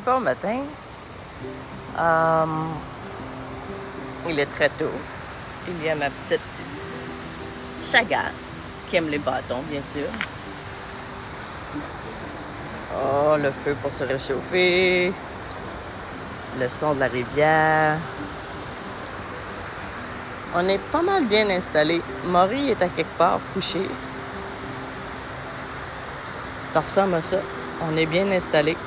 Bon matin. Il est très tôt. Il y a ma petite Chaga qui aime les bâtons, bien sûr. Oh, le feu pour se réchauffer. Le son de la rivière. On est pas mal bien installé. Maury est à quelque part couché. Ça ressemble à ça. On est bien installé.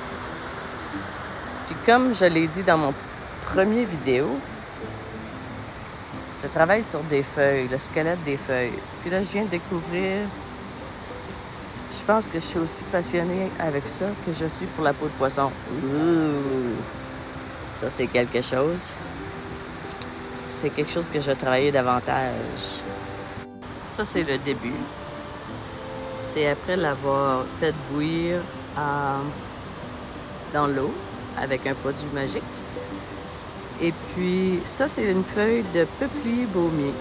Puis comme je l'ai dit dans mon premier vidéo, je travaille sur des feuilles, le squelette des feuilles. Puis là, je viens de découvrir, je pense que je suis aussi passionnée avec ça que je suis pour la peau de poisson. Ouh! Ça, c'est quelque chose. C'est quelque chose que je vais travailler davantage. Ça, c'est le début. C'est après l'avoir fait bouillir dans l'eau avec un produit magique. Et puis, ça, c'est une feuille de peuplier baumier.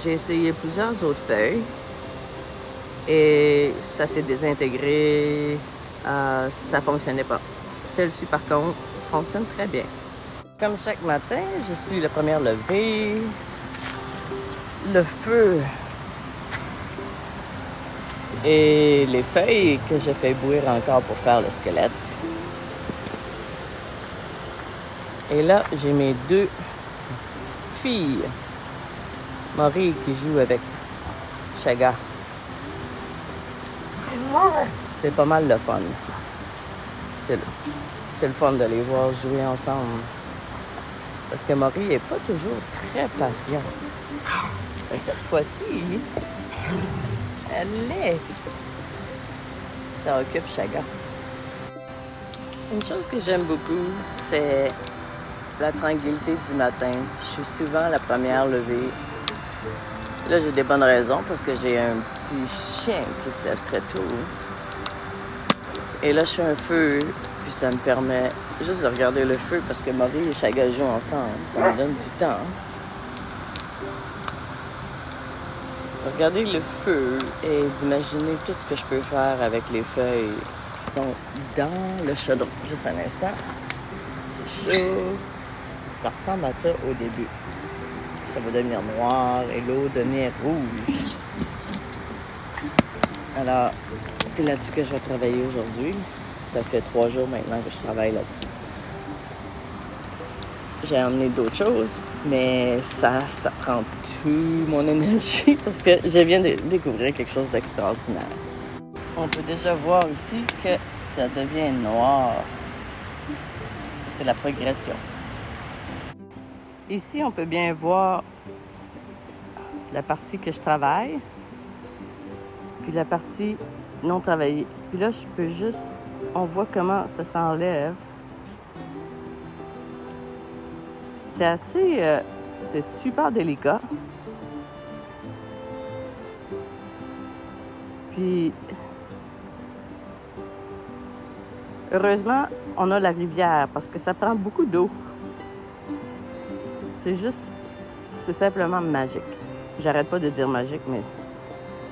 J'ai essayé plusieurs autres feuilles et ça s'est désintégré. Ça fonctionnait pas. Celle-ci, par contre, fonctionne très bien. Comme chaque matin, je suis la première levée. Le feu et les feuilles que j'ai fait bouillir encore pour faire le squelette. Et là, j'ai mes deux filles. Maury qui joue avec Chaga. C'est pas mal le fun. C'est le fun de les voir jouer ensemble. Parce que Maury n'est pas toujours très patiente. Mais cette fois-ci, elle l'est. Ça occupe Chaga. Une chose que j'aime beaucoup, c'est la tranquillité du matin. Je suis souvent la première levée. Là, j'ai des bonnes raisons parce que j'ai un petit chien qui se lève très tôt. Et là, je fais un feu, puis ça me permet juste de regarder le feu parce que Maury et Chaga jouent ensemble. Ça me donne du temps. Regarder le feu et d'imaginer tout ce que je peux faire avec les feuilles qui sont dans le chaudron. Juste un instant. C'est chaud. Ça ressemble à ça au début. Ça va devenir noir et l'eau devenir rouge. Alors, c'est là-dessus que je vais travailler aujourd'hui. Ça fait 3 jours maintenant que je travaille là-dessus. J'ai emmené d'autres choses, mais ça prend toute mon énergie parce que je viens de découvrir quelque chose d'extraordinaire. On peut déjà voir ici que ça devient noir. Ça, c'est la progression. Ici, on peut bien voir la partie que je travaille, puis la partie non travaillée. Puis là, je peux juste... On voit comment ça s'enlève. C'est assez... c'est super délicat. Puis... Heureusement, on a la rivière parce que ça prend beaucoup d'eau. C'est simplement magique. J'arrête pas de dire magique, mais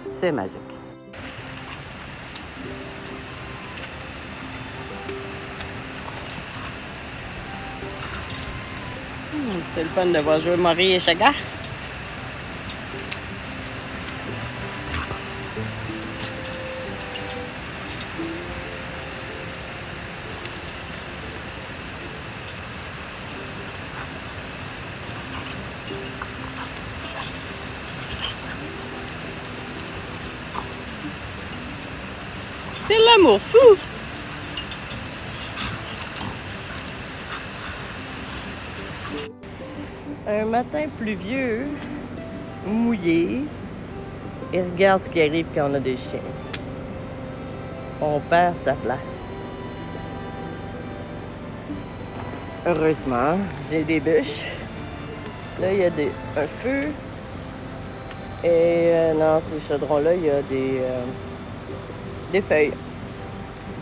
c'est magique. C'est le fun de voir jouer Maury et Chaga. C'est l'amour fou! Un matin pluvieux, mouillé, et regarde ce qui arrive quand on a des chiens. On perd sa place. Heureusement, j'ai des bûches. Là, il y a un feu. Et dans ces chaudrons-là, il y a des feuilles.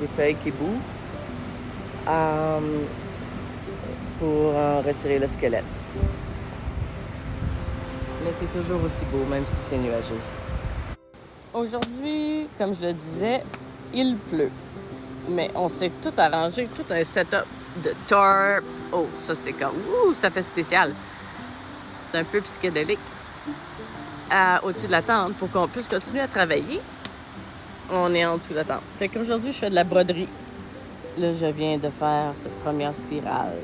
Des feuilles qui bouent pour en retirer le squelette. Mais c'est toujours aussi beau, même si c'est nuageux. Aujourd'hui, comme je le disais, il pleut. mais on s'est tout arrangé, tout un setup de tarp. Oh, ça c'est comme, ça fait spécial. C'est un peu psychédélique. Au-dessus de la tente, pour qu'on puisse continuer à travailler, on est en dessous de la tente. Fait qu'aujourd'hui, je fais de la broderie. Là, je viens de faire cette première spirale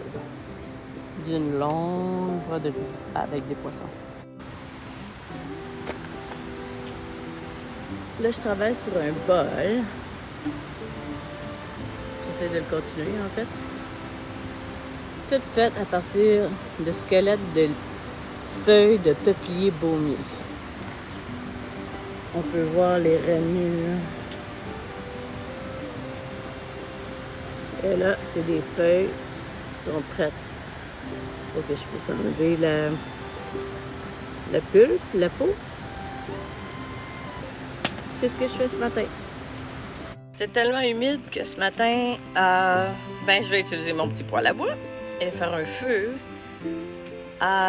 d'une longue broderie avec des poissons. Là, je travaille sur un bol. J'essaie de le continuer, en fait. Tout fait à partir de squelettes de feuilles de peuplier baumier. On peut voir les rainures. Et là, c'est des feuilles qui sont prêtes pour que je puisse enlever la pulpe, la peau. C'est ce que je fais ce matin. C'est tellement humide que ce matin, je vais utiliser mon petit poêle à bois et faire un feu.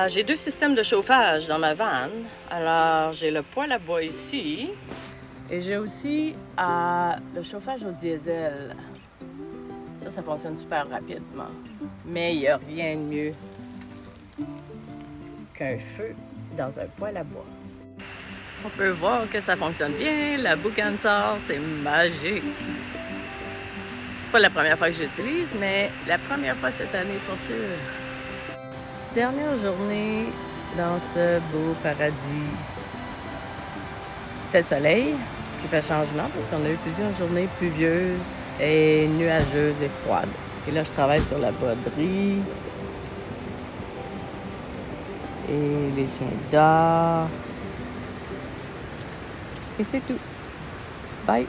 J'ai 2 systèmes de chauffage dans ma vanne. Alors, j'ai le poêle à bois ici et j'ai aussi le chauffage au diesel. Ça fonctionne super rapidement. Mais il n'y a rien de mieux qu'un feu dans un poêle à bois. On peut voir que ça fonctionne bien. La boucane sort, c'est magique. C'est pas la première fois que j'utilise, mais la première fois cette année pour sûr. Dernière journée dans ce beau paradis. Il fait soleil, ce qui fait changement parce qu'on a eu plusieurs journées pluvieuses et nuageuses et froides. Et là, je travaille sur la broderie. Et les chiens dorment. Et c'est tout. Bye!